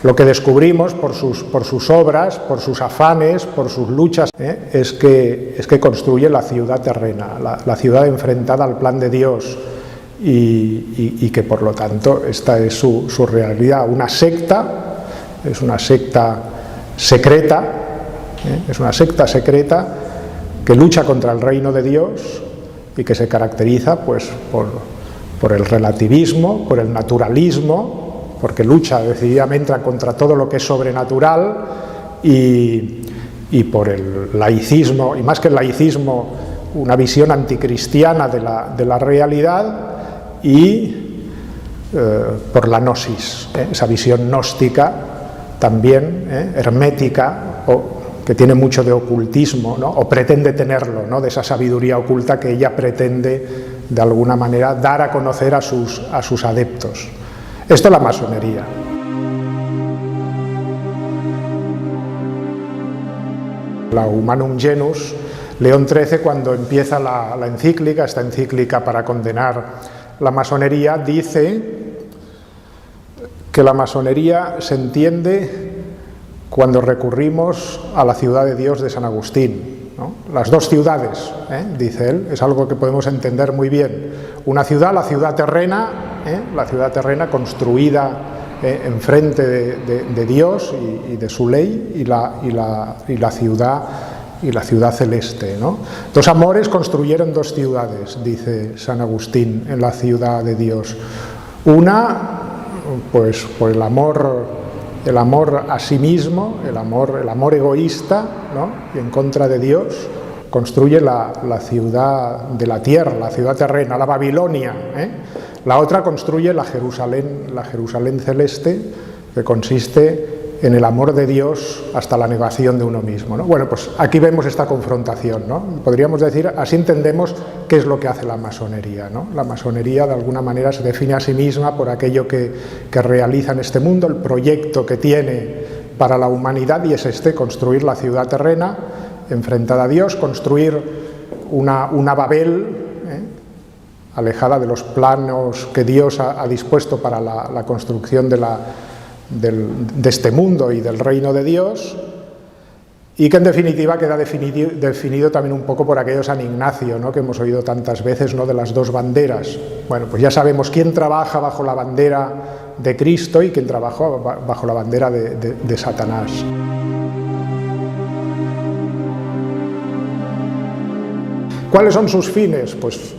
Lo que descubrimos por sus obras, por sus afanes, por sus luchas, es que construye la ciudad terrena, la ciudad enfrentada al plan de Dios, y que por lo tanto esta es su realidad. Una secta, es una secta secreta, es una secta secreta que lucha contra el reino de Dios y que se caracteriza pues por el relativismo, por el naturalismo, porque lucha decididamente contra todo lo que es sobrenatural, y por el laicismo, y más que el laicismo, una visión anticristiana de la realidad, y por la gnosis, esa visión gnóstica también, hermética, que tiene mucho de ocultismo, ¿no? O pretende tenerlo, ¿no? De esa sabiduría oculta que ella pretende de alguna manera dar a conocer a sus adeptos. Esto es la masonería. La Humanum Genus, León XIII, cuando empieza la encíclica, esta encíclica para condenar la masonería, dice que la masonería se entiende cuando recurrimos a la ciudad de Dios de San Agustín, ¿no? Las dos ciudades, dice él, es algo que podemos entender muy bien. Una ciudad, la ciudad terrena construida enfrente de Dios y de su ley, y la ciudad celeste, ¿no? Dos amores construyeron dos ciudades, dice San Agustín, en la ciudad de Dios. Una, pues por el amor a sí mismo, el amor egoísta, ¿no? Y en contra de Dios, construye la ciudad de la tierra, la ciudad terrena, la Babilonia, La otra construye la Jerusalén celeste, que consiste en el amor de Dios hasta la negación de uno mismo, ¿no? Bueno, pues aquí vemos esta confrontación, ¿no? Podríamos decir, así entendemos qué es lo que hace la masonería, ¿no? La masonería de alguna manera se define a sí misma por aquello que realiza en este mundo, el proyecto que tiene para la humanidad, y es construir la ciudad terrena enfrentada a Dios, construir una Babel, alejada de los planos que Dios ha dispuesto para la construcción de este mundo y del reino de Dios, y que en definitiva queda definido también un poco por aquello de San Ignacio, ¿no? Que hemos oído tantas veces, ¿no? De las dos banderas. Bueno, pues ya sabemos quién trabaja bajo la bandera de Cristo y quién trabaja bajo la bandera de Satanás. ¿Cuáles son sus fines? Pues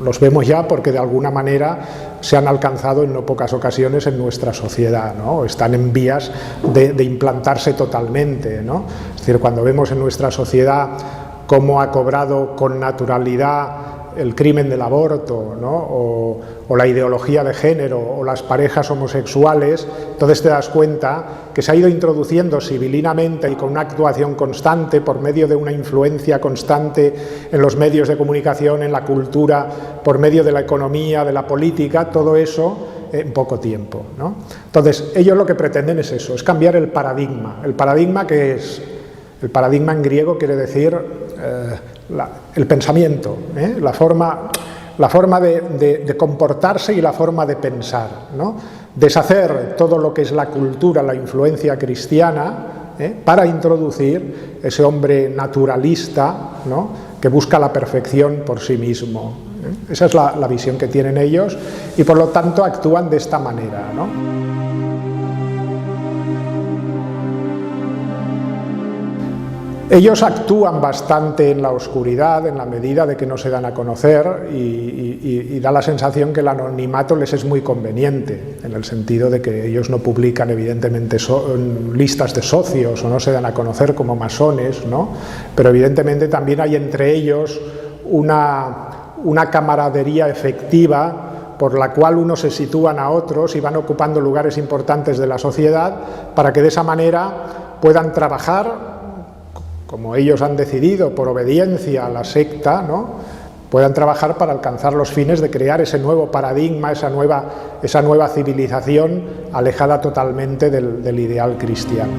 los vemos ya, porque de alguna manera se han alcanzado en no pocas ocasiones en nuestra sociedad, ¿no? Están en vías de implantarse totalmente, ¿no? Es decir, cuando vemos en nuestra sociedad cómo ha cobrado con naturalidad el crimen del aborto, ¿no? o la ideología de género, o las parejas homosexuales, entonces te das cuenta que se ha ido introduciendo civilinamente y con una actuación constante, por medio de una influencia constante en los medios de comunicación, en la cultura, por medio de la economía, de la política, todo eso en poco tiempo, ¿no? Entonces, ellos lo que pretenden es eso, es cambiar el paradigma. El paradigma, que es, el paradigma en griego quiere decir el pensamiento, la forma de comportarse y la forma de pensar, ¿no? Deshacer todo lo que es la cultura, la influencia cristiana, para introducir ese hombre naturalista, ¿no? Que busca la perfección por sí mismo. Esa es la visión que tienen ellos, y por lo tanto actúan de esta manera, ¿no? Ellos actúan bastante en la oscuridad, en la medida de que no se dan a conocer, y da la sensación que el anonimato les es muy conveniente, en el sentido de que ellos no publican evidentemente listas de socios, o no se dan a conocer como masones, ¿no? Pero evidentemente también hay entre ellos una camaradería efectiva, por la cual unos se sitúan a otros y van ocupando lugares importantes de la sociedad, para que de esa manera puedan trabajar como ellos han decidido, por obediencia a la secta, ¿no? Puedan trabajar para alcanzar los fines de crear ese nuevo paradigma, esa nueva civilización alejada totalmente del ideal cristiano.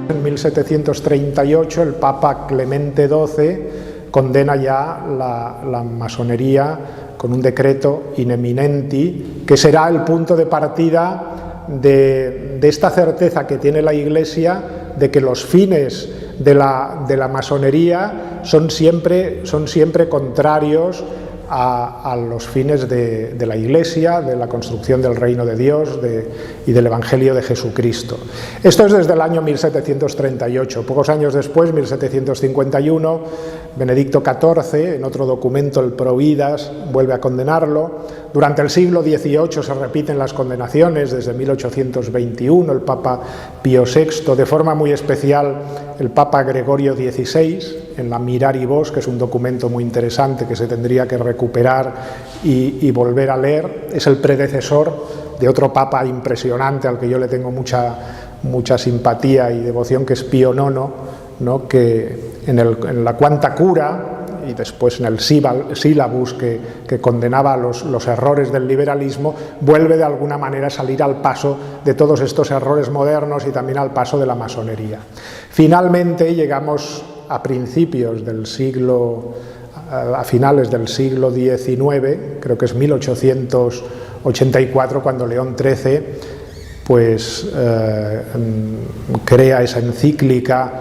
En 1738 el Papa Clemente XII condena ya la masonería con un decreto in eminenti, que será el punto de partida de esta certeza que tiene la Iglesia de que los fines de la masonería son siempre contrarios a los fines de la Iglesia, de la construcción del reino de Dios y del Evangelio de Jesucristo. Esto es desde el año 1738. Pocos años después, 1751, Benedicto XIV, en otro documento, el Providas, vuelve a condenarlo. Durante el siglo XVIII se repiten las condenaciones, desde 1821, el Papa Pío VI, de forma muy especial el Papa Gregorio XVI, en la Miraribus, que es un documento muy interesante que se tendría que recuperar y volver a leer. Es el predecesor de otro Papa impresionante al que yo le tengo mucha simpatía y devoción, que es Pío IX, ¿no? Que en la Quanta Cura y después en el Syllabus que condenaba los errores del liberalismo, vuelve de alguna manera a salir al paso de todos estos errores modernos y también al paso de la masonería. Finalmente llegamos a principios del siglo, a finales del siglo XIX, creo que es 1884, cuando León XIII pues crea esa encíclica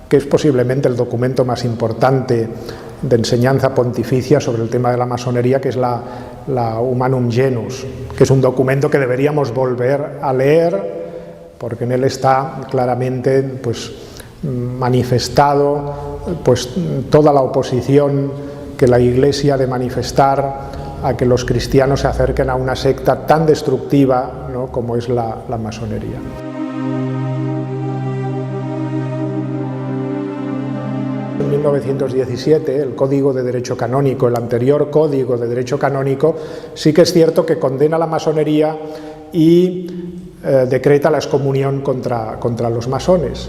que es posiblemente el documento más importante de enseñanza pontificia sobre el tema de la masonería, que es la Humanum Genus, que es un documento que deberíamos volver a leer, porque en él está claramente pues manifestado pues toda la oposición que la Iglesia ha de manifestar a que los cristianos se acerquen a una secta tan destructiva, ¿no?, como es la masonería. En 1917, el Código de Derecho Canónico, el anterior Código de Derecho Canónico, sí que es cierto que condena la masonería y decreta la excomunión contra los masones.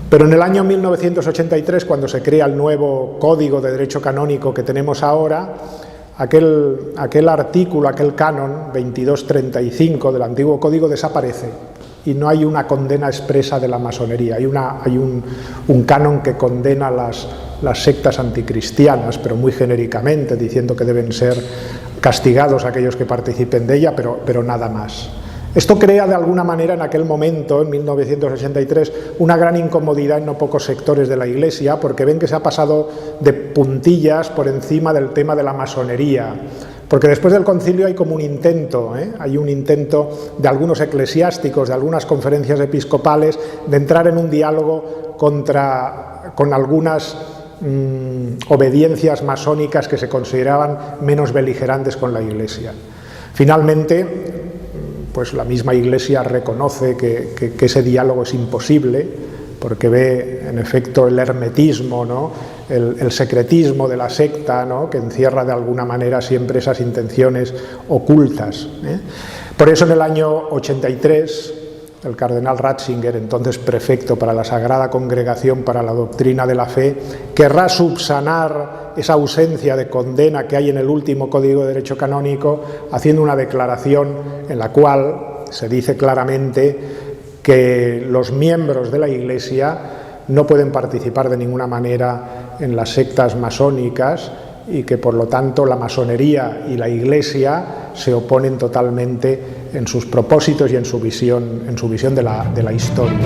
Pero en el año 1983, cuando se crea el nuevo Código de Derecho Canónico que tenemos ahora, aquel artículo, aquel canon 2235 del antiguo Código desaparece y no hay una condena expresa de la masonería. Hay un canon que condena las sectas anticristianas, pero muy genéricamente, diciendo que deben ser castigados aquellos que participen de ella, pero nada más. Esto crea de alguna manera en aquel momento, en 1983, una gran incomodidad en no pocos sectores de la Iglesia, porque ven que se ha pasado de puntillas por encima del tema de la masonería. Porque después del concilio hay como un intento, hay un intento de algunos eclesiásticos, de algunas conferencias episcopales, de entrar en un diálogo con algunas obediencias masónicas que se consideraban menos beligerantes con la Iglesia. Finalmente, pues la misma Iglesia reconoce que ese diálogo es imposible, porque ve en efecto el hermetismo, ¿no?, el secretismo de la secta, ¿no?, que encierra de alguna manera siempre esas intenciones ocultas. Por eso en el año 83 el cardenal Ratzinger, entonces prefecto para la Sagrada Congregación para la Doctrina de la Fe, querrá subsanar esa ausencia de condena que hay en el último Código de Derecho Canónico, haciendo una declaración en la cual se dice claramente que los miembros de la Iglesia no pueden participar de ninguna manera en las sectas masónicas y que por lo tanto la masonería y la Iglesia se oponen totalmente en sus propósitos y en su visión de la historia.